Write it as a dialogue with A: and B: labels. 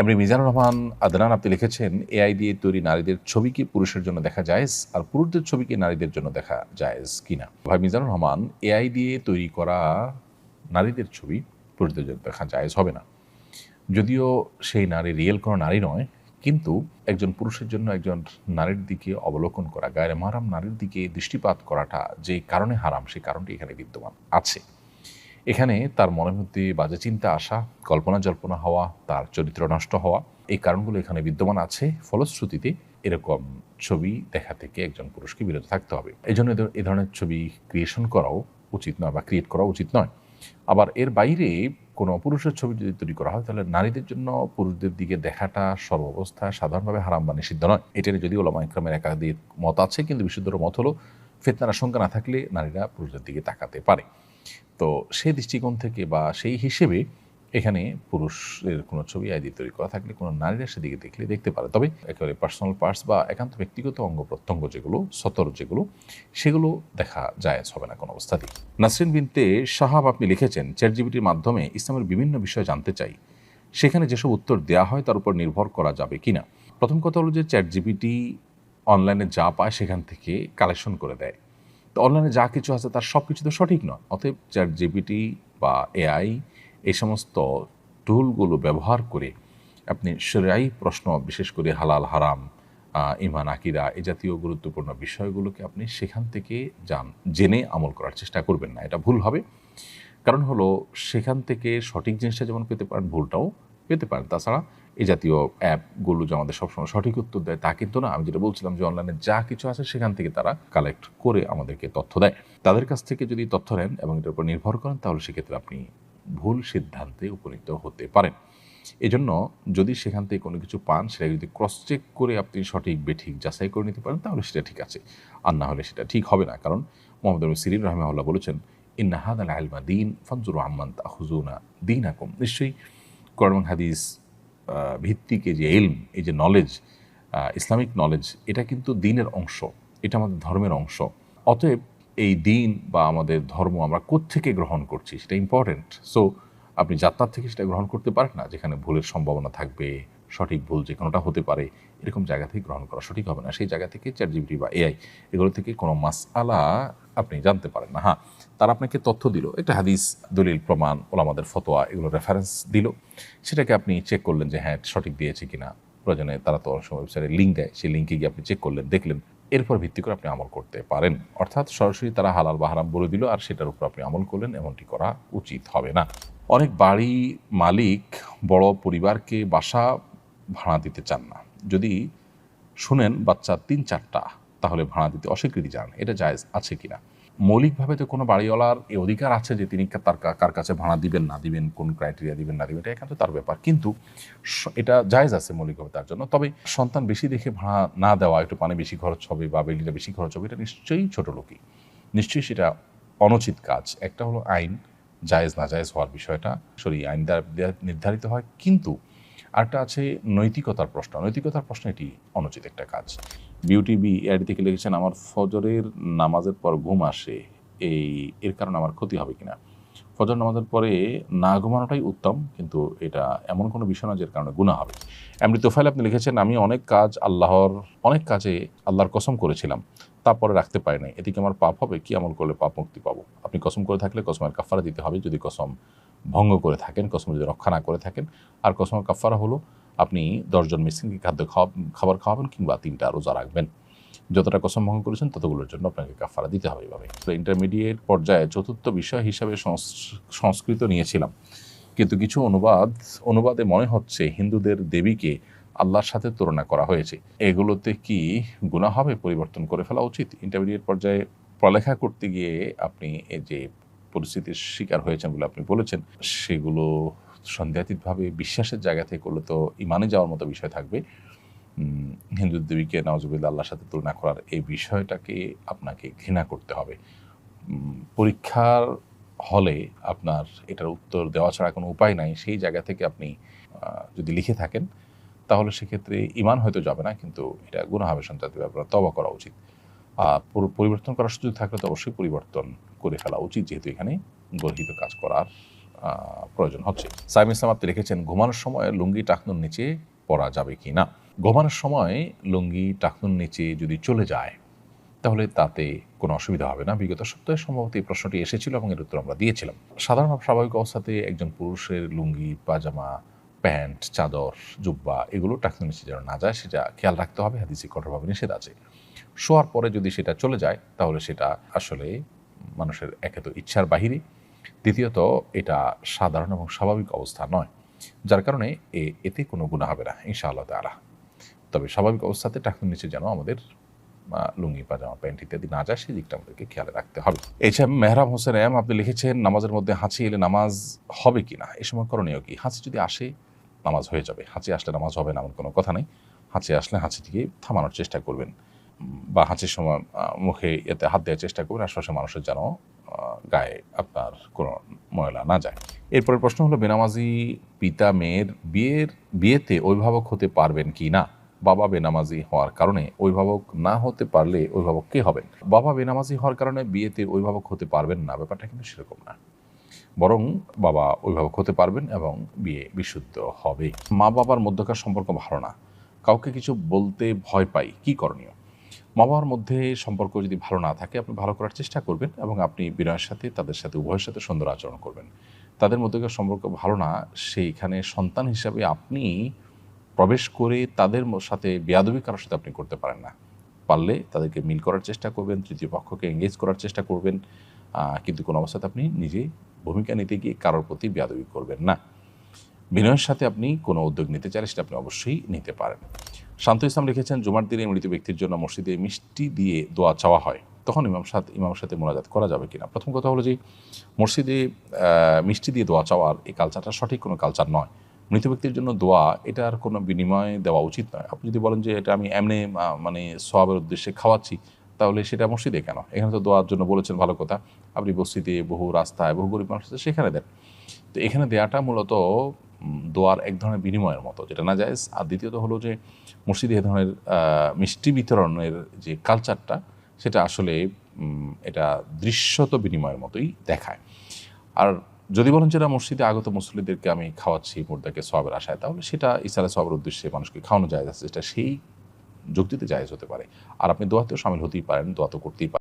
A: এমনি মিজানুর রহমান আদনান আপনি লিখেছেন, এআই দিয়ে তৈরি নারীদের ছবি কি পুরুষের জন্য দেখা জায়েজ, আর পুরুষদের ছবি কি নারীদের জন্য দেখা জায়েজ কিনা? ভাই মিজানুর রহমান, এআই দিয়ে তৈরি করা নারীদের ছবি পুরুষদের জন্য দেখা জায়েজ হবে না। যদিও সেই নারী রিয়েল কোনো নারী নয়, কিন্তু একজন পুরুষের জন্য একজন নারীর দিকে অবলোকন করা, গায়ের মারাম নারীর দিকে দৃষ্টিপাত করাটা যে কারণে হারাম, সেই কারণটি এখানে বিদ্যমান আছে। এখানে তার মনের মধ্যে বাজে চিন্তা আসা, কল্পনা জল্পনা হওয়া, তার চরিত্র নষ্ট হওয়া, এই কারণগুলো এখানে বিদ্যমান আছে। ফলশ্রুতিতে এরকম ছবি দেখা থেকে একজন পুরুষকে বিরত থাকতে হবে। এই জন্য এ ধরনের ছবি ক্রিয়েশন করাও উচিত নয় বা ক্রিয়েট করা উচিত নয়। আবার এর বাইরে কোনো পুরুষের ছবি যদি তৈরি করা হয়, তাহলে নারীদের জন্য পুরুষদের দিকে দেখাটা সর্বাবস্থায় সাধারণভাবে হারাম বা নিষিদ্ধ নয়। এটা নিয়ে যদিও ওলামা ইকরামের একাধিক মত আছে, কিন্তু বিশুদ্ধর মত হলো ফিতনার আশঙ্কা না থাকলে নারীরা পুরুষদের দিকে তাকাতে পারে। তো সেই দৃষ্টিকোণ থেকে বা সেই হিসেবে এখানে পুরুষের কোনো ছবি আইডি তৈরি করা থাকলে কোনো নারীরা সেদিকে দেখলে দেখতে পারে। তবে একেবারে পার্সোনাল পার্টস বা একান্ত ব্যক্তিগত অঙ্গ প্রত্যঙ্গ যেগুলো সতর যেগুলো, সেগুলো দেখা জায়েজ হবে না কোনো অবস্থাতেই। নাসরিন বিনতে সাহাব আপনি লিখেছেন, চ্যাটজিপিটির মাধ্যমে ইসলামের বিভিন্ন বিষয় জানতে চাই, সেখানে যেসব উত্তর দেওয়া হয় তার উপর নির্ভর করা যাবে কিনা? প্রথম কথা হলো যে চ্যাটজিপিটি অনলাইনে যা পায় সেখান থেকে কালেকশন করে দেয়। তো অনলাইনে যা কিছু আছে তার সব কিছু তো সঠিক নয়। অতএব চ্যাটজিপিটি বা এআই এই সমস্ত টুলগুলো ব্যবহার করে আপনি শরীআই প্রশ্ন, বিশেষ করে হালাল হারাম, ঈমান আকিদা, এই জাতীয় গুরুত্বপূর্ণ বিষয়গুলোকে আপনি সেখান থেকে জেনে আমল করার চেষ্টা করবেন না। এটা ভুল হবে। কারণ হলো সেখান থেকে সঠিক জিনিসটা যেমন পেতে পারেন, ভুলটাও পেতে পারেন। তাছাড়া এই জাতীয় অ্যাপগুলো যে আমাদের সবসময় সঠিক উত্তর দেয় তা কিন্তু না। আমি যেটা বলছিলাম যে অনলাইনে যা কিছু আছে সেখান থেকে তারা কালেক্ট করে আমাদেরকে তথ্য দেয়। তাদের কাছ থেকে যদি তথ্য নেন এবং এটার উপর নির্ভর করেন, তাহলে সেক্ষেত্রে আপনি ভুল সিদ্ধান্তে উপনীত হতে পারেন। এজন্য যদি সেখান থেকে কোনো কিছু পান, সেটা যদি ক্রস চেক করে আপনি সঠিক বেঠিক যাচাই করে নিতে পারেন, তাহলে সেটা ঠিক আছে। আর না হলে সেটা ঠিক হবে না। কারণ মোহাম্মদ বিন সিরিন রাহিমাহুল্লাহ বলেছেন, ইন্না হাদাল ইলমা দীন ফানজুরু আম্মান তাখুযুনা দীনাকুম। নিশ্চয়ই কোরআন এবং হাদিস ভিত্তিক এই যে ইলম, এই যে নলেজ, ইসলামিক নলেজ, এটা কিন্তু দ্বীনের অংশ, এটা আমাদের ধর্মের অংশ। অতএব এই দ্বীন বা আমাদের ধর্ম আমরা কোত্থেকে গ্রহণ করছি সেটা ইম্পর্টেন্ট। সো আপনি যাত্রার থেকে সেটা গ্রহণ করতে পারেন না, যেখানে ভুলের সম্ভাবনা থাকবে, সঠিক ভুল যে কোনোটা হতে পারে, এরকম জায়গা থেকে গ্রহণ করা সঠিক হবে না। সেই জায়গা থেকে চ্যাটজিপিটি বা এআই এগুলো থেকে কোনো মাসআলা আপনি জানতে পারেন না। হ্যাঁ, তারা আপনাকে তথ্য দিল, একটা হাদিস, দলিল, প্রমাণ, ওলামাদের ফতোয়া, এগুলো রেফারেন্স দিল, সেটাকে আপনি চেক করলেন যে হ্যাঁ সঠিক দিয়েছে কিনা। প্রয়োজনে তারা তো অনেক সময় ওয়েবসাইটে লিঙ্ক দেয়, সেই লিঙ্কে গিয়ে আপনি চেক করলেন, দেখলেন, এরপর ভিত্তি করে আপনি আমল করতে পারেন। অর্থাৎ সরাসরি তারা হালাল বা হারাম বলে দিল আর সেটার উপর আপনি আমল করলেন, এমনটি করা উচিত হবে না। অনেক বাড়ি মালিক বড় পরিবারকে বাসা ভাড়া দিতে চান না। যদি শুনেন বাচ্চা ৩-৪টা, তাহলে ভাড়া দিতে অস্বীকৃতি জানান, এটা জায়েজ আছে কিনা? মৌলিকভাবে তো কোনো বাড়িওয়ালার এই অধিকার আছে যে তিনি তার কার কাছে ভাড়া দিবেন না দিবেন, কোন ক্রাইটেরিয়া দিবেন না দিবেন, এটা একান্ত তার ব্যাপার। কিন্তু এটা জায়েজ আছে মৌলিকভাবে তার জন্য। তবে সন্তান বেশি দেখে ভাড়া না দেওয়া, একটু পানি বেশি খরচ হবে বা বিল্ডিংটা বেশি খরচ হবে, এটা নিশ্চয়ই ছোট লোকই, নিশ্চয়ই সেটা অনুচিত কাজ। একটা হলো আইন, জায়েজ না জায়েজ হওয়ার বিষয়টা আইন দ্বারা নির্ধারিত হয়, কিন্তু আরেকটা আছে নৈতিকতার প্রশ্ন। নৈতিকতার প্রশ্ন এটি অনুচিত একটা কাজ। বিউটি বি এআইডি থেকে লিখেছেন, আমার ফজরের নামাজের পর ঘুম আসে, এর কারণে আমার ক্ষতি হবে কিনা? ফজর নামাজের পরে না ঘুমানোটাই উত্তম, কিন্তু এটা এমন কোনো বিষয় না যার কারণে গুনাহ হবে। এমনি তোফাইল আপনি লিখেছেন, আমি অনেক কাজে আল্লাহর কসম করেছিলাম, তারপরে রাখতে পারি নাই, এদিকে আমার পাপ হবে? কি আমল করলে পাপ মুক্তি পাবো? আপনি কসম করে থাকলে কসমের কাফারা দিতে হবে, যদি কসম ভঙ্গ করে থাকেন, কসম যদি রক্ষা না করে থাকেন। আর কসমের কাফারা হলো আপনি 10 জন মিসকিনকে খাবার খাওয়াবেন কিংবা 3টা রোজা রাখবেন। যতটা কসম ভঙ্গ করেছেন ততগুলোর জন্য আপনাকে কাফারা দিতে হবে এভাবে। তো ইন্টারমিডিয়েট পর্যায়ে চতুর্থ বিষয় হিসাবে সংস্কৃত নিয়েছিলাম, কিন্তু কিছু অনুবাদে মনে হচ্ছে হিন্দুদের দেবীকে আল্লাহর সাথে তুলনা করা হয়েছে। এগুলোতে কি গুনাহ হবে? পরিবর্তন করে ফেলা উচিত? ইন্টারমিডিয়েট পর্যায়ে পড়ালেখা করতে গিয়ে আপনি এই যে পরিস্থিতির শিকার হয়েছেন বলে আপনি বলেছেন, সেগুলো সন্দেহাতীতভাবে বিশ্বাসের জায়গা থেকে করলে তো ইমানে যাওয়ার মতো বিষয় থাকবে। হিন্দু দেবীকে নাউজুবিল্লাহ আল্লাহর সাথে তুলনা করার এই বিষয়টাকে আপনাকে ঘৃণা করতে হবে। পরীক্ষার হলে আপনার এটার উত্তর দেওয়া ছাড়া কোনো উপায় নাই, সেই জায়গা থেকে আপনি যদি লিখে থাকেন, তাহলে সেক্ষেত্রে ঈমান হয়তো যাবে না, কিন্তু এটা গুনাহ হবে, সন্তানদের ব্যাপারে তওবা করা উচিত। পরিবর্তন করার সুযোগ থাকলে তো অবশ্যই পরিবর্তন করে ফেলা উচিত, যেহেতু এখানে গর্হিত কাজ করার প্রয়োজন হচ্ছে। সাইম ইসলাম আপনি লিখেছেন, ঘুমানোর সময় লুঙ্গি টাকনুর নিচে পরা যাবে কি না? ঘুমানোর সময় লুঙ্গি টাকনুর নিচে যদি চলে যায় তাহলে তাতে কোনো অসুবিধা হবে না। বিগত সপ্তাহে সম্ভবত এই প্রশ্নটি এসেছিল এবং এর উত্তর আমরা দিয়েছিলাম। সাধারণ স্বাভাবিক অবস্থাতে একজন পুরুষের লুঙ্গি, পাজামা, প্যান্ট, চাদর, জুব্বা এগুলো টাকনুর নিচে যেন না যায় সেটা খেয়াল রাখতে হবে। হাদিসে কঠোরভাবে নিষেধ আছে। শোয়ার পরে যদি সেটা চলে যায় তাহলে সেটা আসলে মানুষের একে তো ইচ্ছার বাহিরে, দ্বিতীয়ত এটা সাধারণ এবং স্বাভাবিক অবস্থা নয়, যার কারণে এতে কোনো গুনাহ হবে না ইনশাআল্লাহ তাআলা। তবে স্বাভাবিক অবস্থাতে টাকনুর নিচে যেন আমাদের লুঙ্গি, পাজামা, প্যান্ট ইত্যাদি না যায় সেই দিকটা আমাদেরকে খেয়াল রাখতে হবে। এছাড়া মেহরাম হোসেন আপনি লিখেছেন, নামাজের মধ্যে হাঁচি এলে নামাজ হবে কি না? এই সময় করণীয় কি? হাঁচি যদি আসে নামাজ হয়ে যাবে। হাঁচি আসলে নামাজ হবে না এমন কোনো কথা নেই। হাঁচি আসলে হাঁচিটিকে থামানোর চেষ্টা করবেন বা হাঁচির সময় মুখে এতে হাত দেওয়ার চেষ্টা করবেন আশপাশের মানুষের যেন গায়ে আপনার কোনো ময়লা না যায়। এরপরের প্রশ্ন হলো, বেনামাজি পিতা মেয়ের বিয়েতে অভিভাবক হতে পারবেন কি না? বাবা বেনামাজি হওয়ার কারণে অভিভাবক না হতে পারলে অভিভাবক কে হবেন? বাবা বেনামাজি হওয়ার কারণে বিয়েতে অভিভাবক হতে পারবেন না, ব্যাপারটা কিন্তু সেরকম না। বরং বাবা অভিভাবক হতে পারবেন এবং বিয়ে বিশুদ্ধ হবে। মা বাবার মধ্যকার সম্পর্ক ভালো না, কাউকে কিছু বলতে ভয় পাই, কি করণীয়? মা বাবার মধ্যে সম্পর্ক যদি ভালো না থাকে আপনি ভালো করার চেষ্টা করবেন এবং আপনি বিনয়ের সাথে তাদের সাথে উভয়ের সাথে সুন্দর আচরণ করবেন। তাদের মধ্যকার সম্পর্ক ভালো না, সেইখানে সন্তান হিসাবে আপনি প্রবেশ করে তাদের সাথে বেয়াদবি কারোর সাথে আপনি করতে পারেন না। পারলে তাদেরকে মিল করার চেষ্টা করবেন, তৃতীয় পক্ষকে এঙ্গেজ করার চেষ্টা করবেন, কিন্তু কোনো অবস্থাতে আপনি নিজে ভূমিকা নিতে গিয়ে কারোর প্রতি বেয়াদবি করবেন না। বিনয়ের সাথে আপনি কোনো উদ্যোগ নিতে চাইলে সেটা আপনি অবশ্যই নিতে পারেন। শান্ত ইসলাম লিখেছেন, জুমার দিনে মৃত ব্যক্তির জন্য মসজিদে মিষ্টি দিয়ে দোয়া চাওয়া হয়, তখন ইমামের সাথে মোনাজাত করা যাবে কিনা? প্রথম কথা হলো যে মসজিদে মিষ্টি দিয়ে দোয়া চাওয়ার এই কালচারটা সঠিক কোনো কালচার নয়। মৃত ব্যক্তির জন্য দোয়া এটার কোনো বিনিময় দেওয়া উচিত নয়। আপনি যদি বলেন যে এটা আমি এমনি মানে সওয়াবের উদ্দেশ্যে খাওয়াচ্ছি, তাহলে সেটা মসজিদে কেন? এখানে তো দোয়ার জন্য বলেছেন, ভালো কথা। আপনি মসজিদে বহু রাস্তায় বহু গরিব মানুষ আছে সেখানে দেন। তো এখানে দেয়াটা মূলত দোয়ার এক ধরনের বিনিময়ের মতো, যেটা না জায়েজ। আর দ্বিতীয়ত হলো যে মসজিদে এ ধরনের মিষ্টি বিতরণের যে কালচারটা সেটা আসলে এটা দৃশ্যত বিনিময়ের মতোই দেখায়। আর যদি বলেন যে না, মসজিদে আগত মুসল্লিদেরকে আমি খাওয়াচ্ছি মুর্দাকে সওয়াবের আশায়, তাহলে সেটা ইসালে সওয়াবের উদ্দেশ্যে মানুষকে খাওয়ানো জায়েজ আছে, সেটা সেই যুক্তিতে জায়েজ হতে পারে। আর আপনি দোয়াতেও শামিল হতেই পারেন, দোয়া তো করতেই পারেন।